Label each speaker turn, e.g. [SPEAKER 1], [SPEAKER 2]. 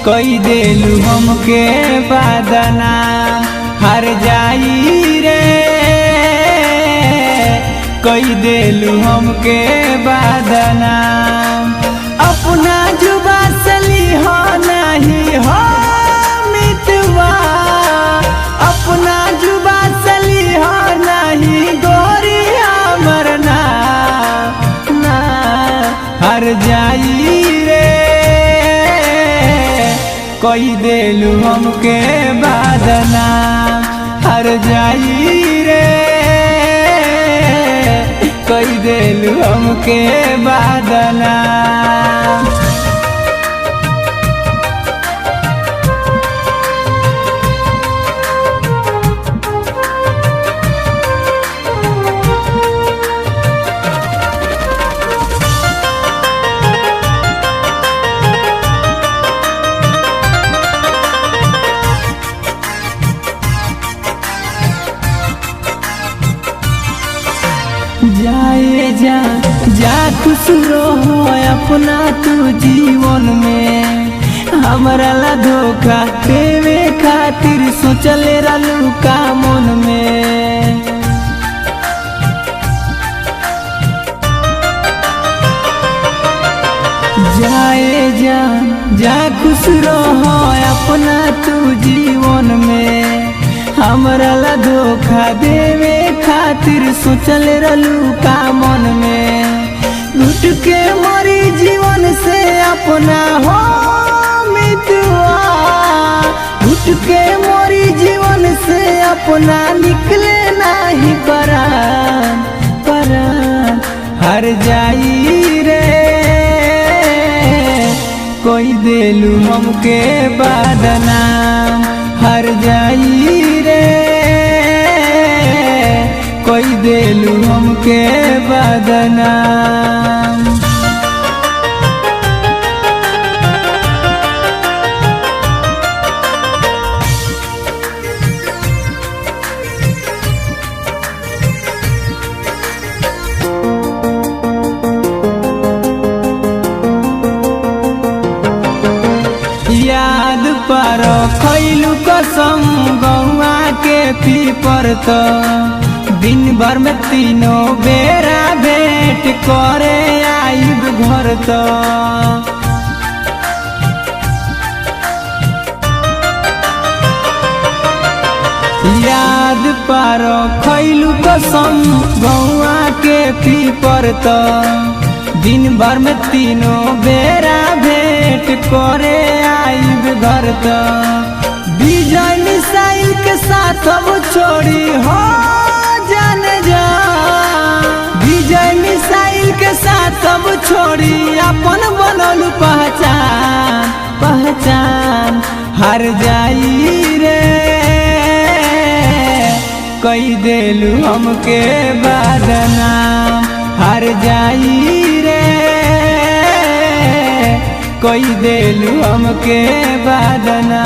[SPEAKER 1] कई देलू हमके बादना हार जाई रे, कई देलू हमके बादना। अपना जुबा सली हो नहीं हो मितवा, अपना जुबा सली हो नहीं गोरी मरना ना हर जाई रे, कई देलू हमके बादना हर जाई रे, कई देलू हमके बादना। जाए जा जा खुश रहो अपना तू जीवन में, हमरा ला धोखा देवे खातिर सोचले रहलू का मन में। जाए जा जा खुश रहो अपना तू जीवन में, हमरा ला धोखा देवे खातिर सोचल रहलू का मन में। घुट के मरी जीवन से अपना हो मितवा, घुट के मरी जीवन से अपना निकले नहीं परान परान हर जाई रे, कोई देलू हमके बादना हर जाई रे, कोई देलू हमके बादना। याद पर खैलू कसम गौआ के पीपर तो दिन भर में तीनों बेरा भेंट करे आइब घर तो। याद पर खैलू कसम गौआ के पीपर तो दिन भर में तीनों बेरा भेंट करे आइब घर तो। विजय मिसाइल के साथ अब छोड़ी हो जाने जा, विजय मिसाइल के साथ अब छोड़ी अपन बनलू पहचान पहचान हर जाई रे, कई देलू हमके बादना हर जाई रे, कई देलू हमके बादना।